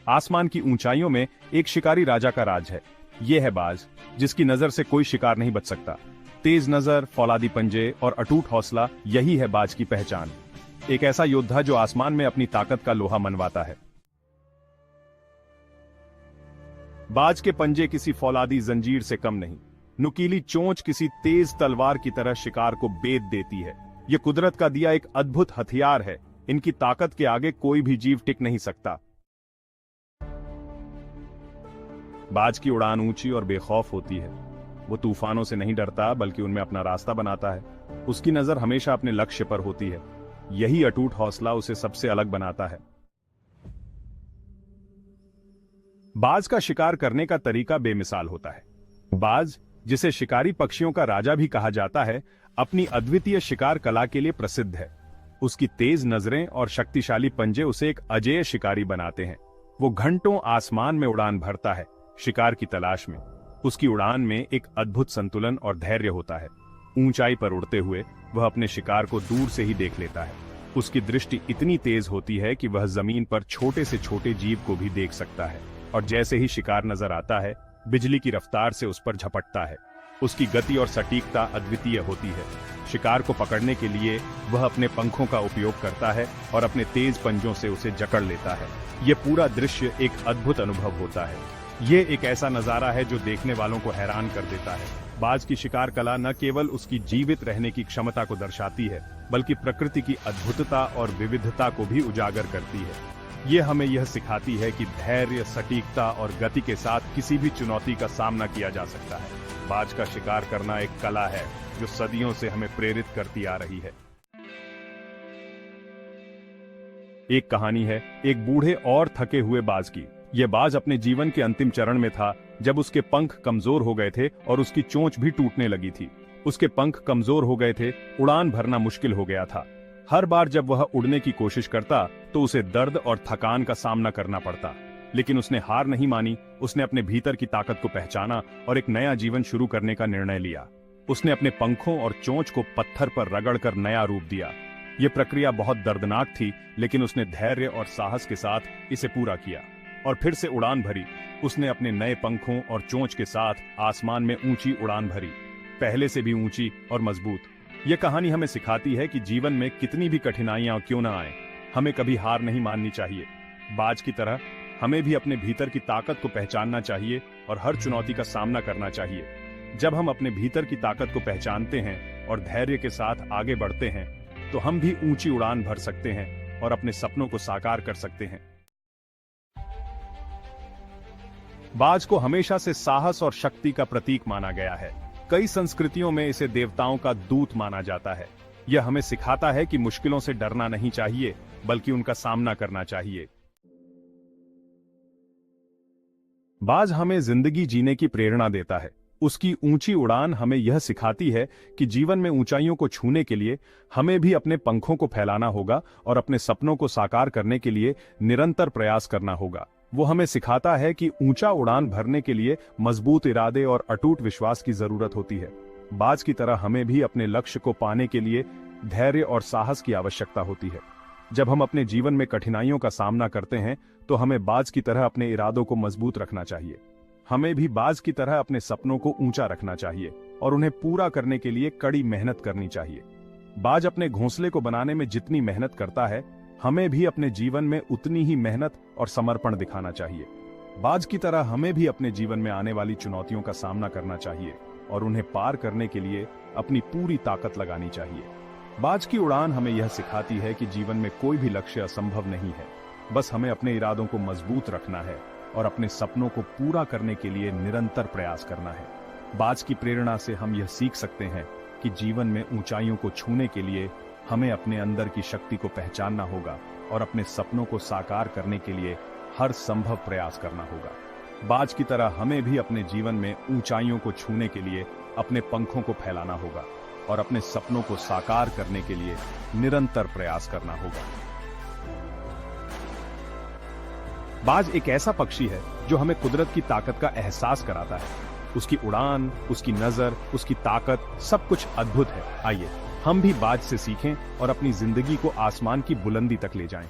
आसमान की ऊंचाइयों में एक शिकारी राजा का राज है। यह है बाज, जिसकी नजर से कोई शिकार नहीं बच सकता। तेज नजर, फौलादी पंजे और अटूट हौसला, यही है बाज की पहचान। एक ऐसा योद्धा जो आसमान में अपनी ताकत का लोहा मनवाता है। बाज के पंजे किसी फौलादी जंजीर से कम नहीं। नुकीली चोंच किसी तेज तलवार की तरह शिकार को बेध देती है। यह कुदरत का दिया एक अद्भुत हथियार है। इनकी ताकत के आगे कोई भी जीव टिक नहीं सकता। बाज की उड़ान ऊंची और बेखौफ होती है। वो तूफानों से नहीं डरता, बल्कि उनमें अपना रास्ता बनाता है। उसकी नजर हमेशा अपने लक्ष्य पर होती है। यही अटूट हौसला उसे सबसे अलग बनाता है। बाज का शिकार करने का तरीका बेमिसाल होता है। बाज, जिसे शिकारी पक्षियों का राजा भी कहा जाता है, अपनी अद्वितीय शिकार कला के लिए प्रसिद्ध है। उसकी तेज नजरें और शक्तिशाली पंजे उसे एक अजेय शिकारी बनाते हैं। वो घंटों आसमान में उड़ान भरता है, शिकार की तलाश में। उसकी उड़ान में एक अद्भुत संतुलन और धैर्य होता है। ऊंचाई पर उड़ते हुए वह अपने शिकार को दूर से ही देख लेता है। उसकी दृष्टि इतनी तेज होती है कि वह जमीन पर छोटे से छोटे जीव को भी देख सकता है, और जैसे ही शिकार नजर आता है, बिजली की रफ्तार से उस पर झपटता है। उसकी गति और सटीकता अद्वितीय होती है। शिकार को पकड़ने के लिए वह अपने पंखों का उपयोग करता है और अपने तेज पंजों से उसे जकड़ लेता है। यह पूरा दृश्य एक अद्भुत अनुभव होता है। यह एक ऐसा नजारा है जो देखने वालों को हैरान कर देता है। बाज की शिकार कला न केवल उसकी जीवित रहने की क्षमता को दर्शाती है, बल्कि प्रकृति की अद्भुतता और विविधता को भी उजागर करती है। यह हमें यह सिखाती है कि धैर्य, सटीकता और गति के साथ किसी भी चुनौती का सामना किया जा सकता है। बाज का शिकार करना एक कला है जो सदियों से हमें प्रेरित करती आ रही है। एक कहानी है एक बूढ़े और थके हुए बाज की। यह बाज अपने जीवन के अंतिम चरण में था, जब उसके पंख कमजोर हो गए थे और उसकी चोंच भी टूटने लगी थी। उसके पंख कमजोर हो गए थे, उड़ान भरना मुश्किल हो गया था। हर बार जब वह उड़ने की कोशिश करता तो उसे दर्द और थकान का सामना करना पड़ता, लेकिन उसने हार नहीं मानी। उसने अपने भीतर की ताकत को पहचाना और एक नया जीवन शुरू करने का निर्णय लिया। उसने अपने पंखों और चोंच को पत्थर पर रगड़कर नया रूप दिया। यह प्रक्रिया बहुत दर्दनाक थी, लेकिन उसने धैर्य और साहस के साथ इसे पूरा किया और फिर से उड़ान भरी। उसने अपने नए पंखों और चोंच के साथ आसमान में ऊंची उड़ान भरी, पहले से भी ऊंची और मजबूत। यह कहानी हमें सिखाती है कि जीवन में कितनी भी कठिनाइयां क्यों ना आए, हमें कभी हार नहीं माननी चाहिए। बाज की तरह हमें भी अपने भीतर की ताकत को पहचानना चाहिए और हर चुनौती का सामना करना चाहिए। जब हम अपने भीतर की ताकत को पहचानते हैं और धैर्य के साथ आगे बढ़ते हैं, तो हम भी ऊंची उड़ान भर सकते हैं और अपने सपनों को साकार कर सकते हैं। बाज को हमेशा से साहस और शक्ति का प्रतीक माना गया है। कई संस्कृतियों में इसे देवताओं का दूत माना जाता है। यह हमें सिखाता है कि मुश्किलों से डरना नहीं चाहिए, बल्कि उनका सामना करना चाहिए। बाज हमें जिंदगी जीने की प्रेरणा देता है। उसकी ऊंची उड़ान हमें यह सिखाती है कि जीवन में ऊंचाइयों को छूने के लिए हमें भी अपने पंखों को फैलाना होगा और अपने सपनों को साकार करने के लिए निरंतर प्रयास करना होगा। वो हमें सिखाता है कि ऊंचा उड़ान भरने के लिए मजबूत इरादे और अटूट विश्वास की जरूरत होती है। बाज की तरह हमें भी अपने लक्ष्य को पाने के लिए धैर्य और साहस की आवश्यकता होती है। जब हम अपने जीवन में कठिनाइयों का सामना करते हैं, तो हमें बाज की तरह अपने इरादों को मजबूत रखना चाहिए। हमें भी बाज की तरह अपने सपनों को ऊंचा रखना चाहिए और उन्हें पूरा करने के लिए कड़ी मेहनत करनी चाहिए। बाज अपने घोंसले को बनाने में जितनी मेहनत करता है, हमें भी अपने जीवन में उतनी ही मेहनत और समर्पण दिखाना चाहिए। बाज की तरह हमें भी अपने जीवन में आने वाली चुनौतियों का सामना करना चाहिए और उन्हें पार करने के लिए अपनी पूरी ताकत लगानी चाहिए। बाज की उड़ान हमें यह सिखाती है कि जीवन में कोई भी लक्ष्य असंभव नहीं है। बस हमें अपने इरादों को मजबूत रखना है और अपने सपनों को पूरा करने के लिए निरंतर प्रयास करना है। बाज की प्रेरणा से हम यह सीख सकते हैं कि जीवन में ऊंचाइयों को छूने के लिए हमें अपने अंदर की शक्ति को पहचानना होगा और अपने सपनों को साकार करने के लिए हर संभव प्रयास करना होगा। बाज की तरह हमें भी अपने जीवन में ऊंचाइयों को छूने के लिए अपने पंखों को फैलाना होगा और अपने सपनों को साकार करने के लिए निरंतर प्रयास करना होगा। बाज एक ऐसा पक्षी है जो हमें कुदरत की ताकत का एहसास कराता है। उसकी उड़ान, उसकी नजर, उसकी ताकत, सब कुछ अद्भुत है। आइए हम भी बाज से सीखें और अपनी जिंदगी को आसमान की बुलंदी तक ले जाएं।